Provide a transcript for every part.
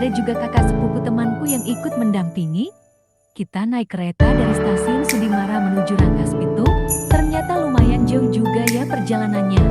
Ada juga kakak sepupu temanku yang ikut mendampingi. Kita naik kereta dari stasiun Sudimara menuju Rangkas Bitung. Ternyata lumayan jauh juga ya perjalanannya.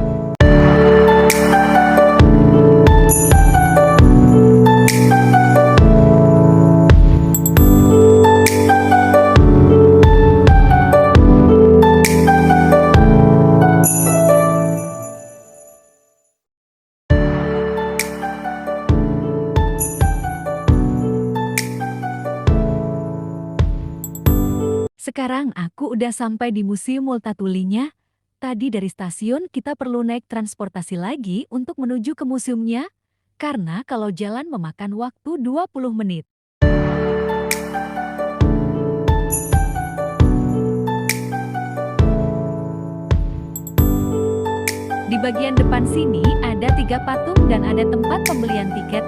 Sekarang aku udah sampai di Museum Multatulinya. Tadi dari stasiun kita perlu naik transportasi lagi untuk menuju ke museumnya. Karena kalau jalan memakan waktu 20 menit. Di bagian depan sini ada 3 patung dan ada tempat pembelian tiket.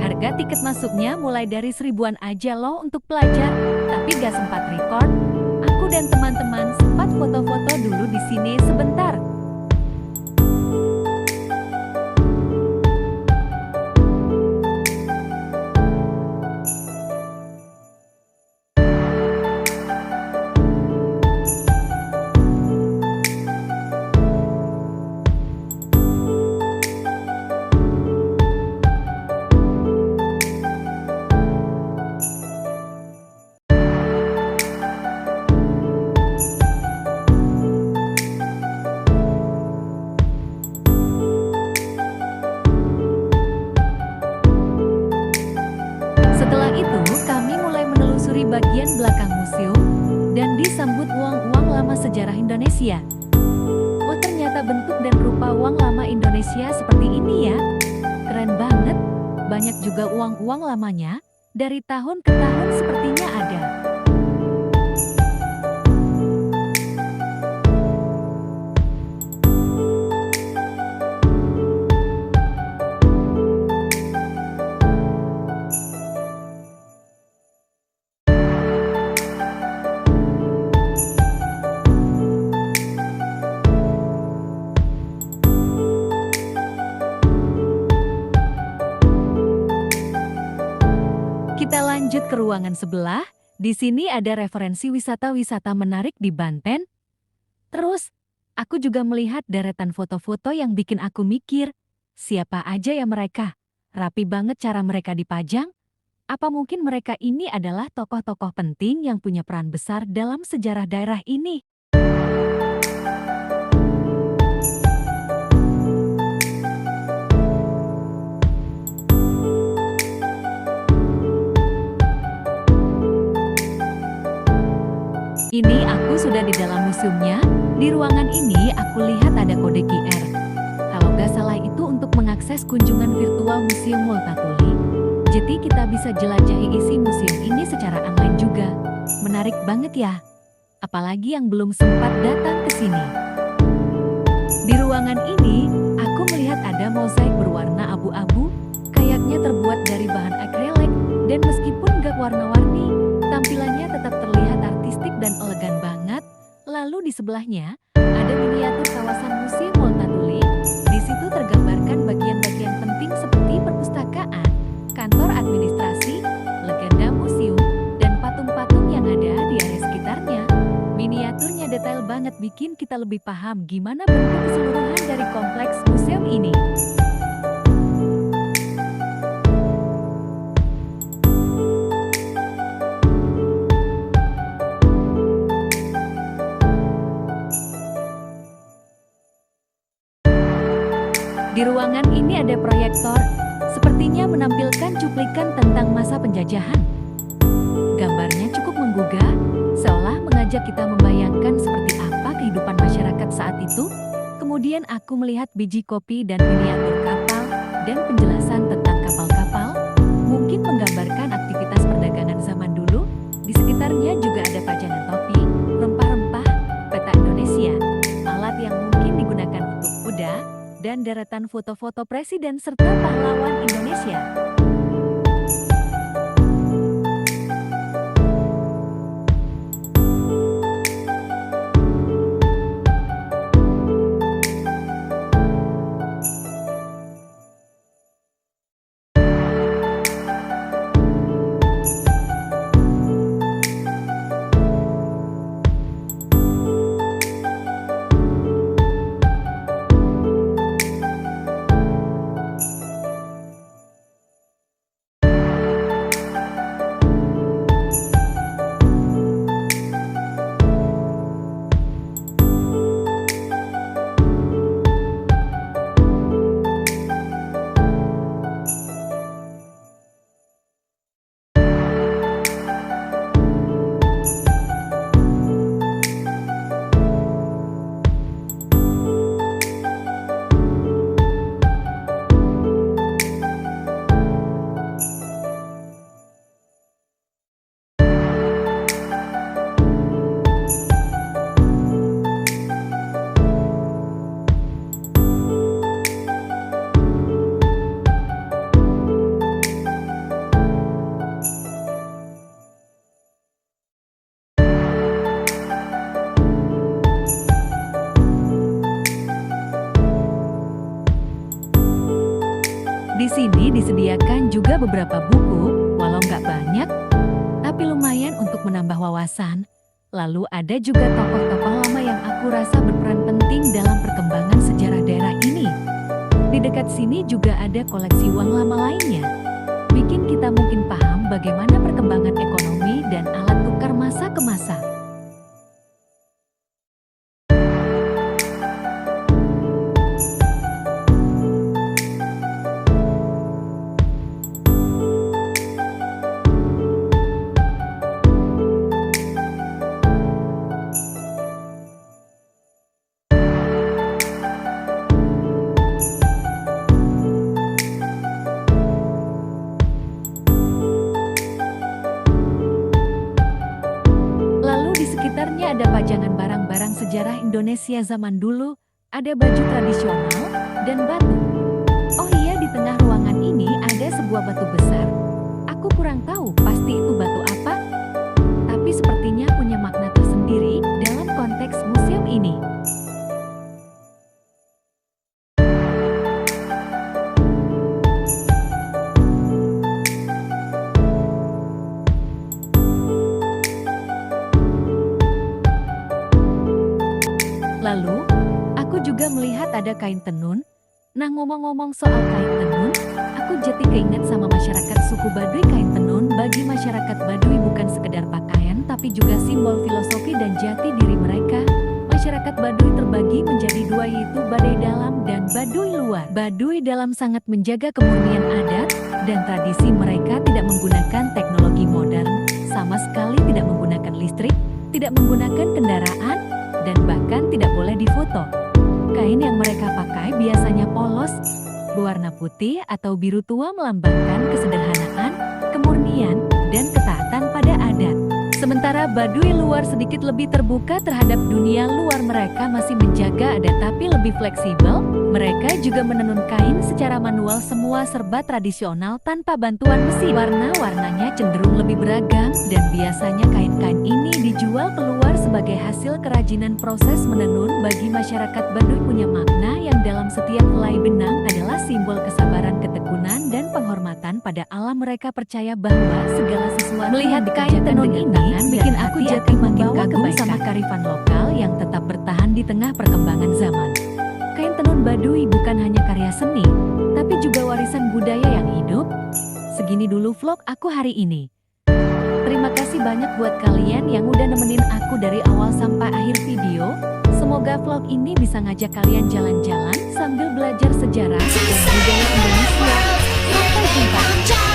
Harga tiket masuknya mulai dari 1000-an aja loh untuk pelajar. Tapi gak sempat record. Aku dan teman-teman sempat foto-foto dulu di sini sebentar. Setelah itu, kami mulai menelusuri bagian belakang museum dan disambut uang-uang lama sejarah Indonesia. Oh, ternyata bentuk dan rupa uang lama Indonesia seperti ini ya. Keren banget. Banyak juga uang-uang lamanya, dari tahun ke tahun sepertinya ada. Kita lanjut ke ruangan sebelah. Di sini ada referensi wisata-wisata menarik di Banten. Terus, aku juga melihat deretan foto-foto yang bikin aku mikir, siapa aja ya mereka? Rapi banget cara mereka dipajang. Apa mungkin mereka ini adalah tokoh-tokoh penting yang punya peran besar dalam sejarah daerah ini? Ini aku sudah di dalam museumnya. Di ruangan ini aku lihat ada kode QR. Kalau nggak salah itu untuk mengakses kunjungan virtual Museum Multatuli. Jadi kita bisa jelajahi isi museum ini secara online juga. Menarik banget ya. Apalagi yang belum sempat datang ke sini. Di ruangan ini, aku melihat ada mozaik berwarna abu-abu. Kayaknya terbuat dari bahan akrilik. Dan meskipun nggak warna-warni, tampilannya tetap terlihat artistik dan elegan banget. Lalu di sebelahnya, ada miniatur kawasan Museum Multatuli. Di situ tergambarkan bagian-bagian penting seperti perpustakaan, kantor administrasi, legenda museum, dan patung-patung yang ada di area sekitarnya. Miniaturnya detail banget bikin kita lebih paham gimana bentuk keseluruhan dari kompleks museum ini. Di ruangan ini ada proyektor, sepertinya menampilkan cuplikan tentang masa penjajahan. Gambarnya cukup menggugah, seolah mengajak kita membayangkan seperti apa kehidupan masyarakat saat itu. Kemudian aku melihat biji kopi dan miniatur kapal, dan penjelasan tentang kapal-kapal, mungkin menggambarkan aktivitas perdagangan zaman dulu. Di sekitarnya juga ada pajangan topi, rempah-rempah, peta Indonesia, alat yang mungkin digunakan untuk kuda, dan deretan foto-foto presiden serta pahlawan Indonesia. beberapa buku, walau nggak banyak, tapi lumayan untuk menambah wawasan. Lalu ada juga tokoh-tokoh lama yang aku rasa berperan penting dalam perkembangan sejarah daerah ini. Di dekat sini juga ada koleksi uang lama lainnya. Bikin kita mungkin paham bagaimana perkembangan ekonomi dan alat tukar masa ke masa. Sekitarnya ada pajangan barang-barang sejarah Indonesia zaman dulu, ada baju tradisional, dan batu. Oh iya, di tengah ruangan ini ada sebuah batu besar. Aku kurang tahu pasti itu batu apa, tapi sepertinya punya makna tersendiri dalam konteks museum ini. Lalu, aku juga melihat ada kain tenun. Nah, ngomong-ngomong soal kain tenun, aku jadi keinget sama masyarakat suku Baduy. Kain tenun bagi masyarakat Baduy bukan sekedar pakaian, tapi juga simbol filosofi dan jati diri mereka. Masyarakat Baduy terbagi menjadi dua, yaitu Baduy Dalam dan Baduy Luar. Baduy Dalam sangat menjaga kemurnian adat dan tradisi mereka, tidak menggunakan teknologi modern, sama sekali tidak menggunakan listrik, tidak menggunakan kendaraan, dan bahkan tidak boleh difoto. Kain yang mereka pakai biasanya polos, berwarna putih atau biru tua, melambangkan kesederhanaan, kemurnian, dan ketaatan pada adat. Sementara Baduy Luar sedikit lebih terbuka terhadap dunia luar, mereka masih menjaga adat tapi lebih fleksibel. Mereka juga menenun kain secara manual, semua serba tradisional tanpa bantuan mesin. Warna-warnanya cenderung lebih beragam dan biasanya kain-kain ini dijual keluar sebagai hasil kerajinan proses menenun. Bagi masyarakat Baduy punya makna yang dalam setiap helai benang adalah simbol kesabaran, ketekunan, dan penghormatan pada alam. Mereka percaya bahwa segala sesuatu melihat kain tenun ini bikin aku jadi makin kagum sama kearifan lokal yang tetap bertahan di tengah perkembangan zaman. Kain tenun Baduy bukan hanya karya seni, tapi juga warisan budaya yang hidup. Segini dulu vlog aku hari ini. Terima kasih banyak buat kalian yang udah nemenin aku dari awal sampai akhir video. Semoga vlog ini bisa ngajak kalian jalan-jalan sambil belajar sejarah dan budaya Indonesia. Sampai jumpa.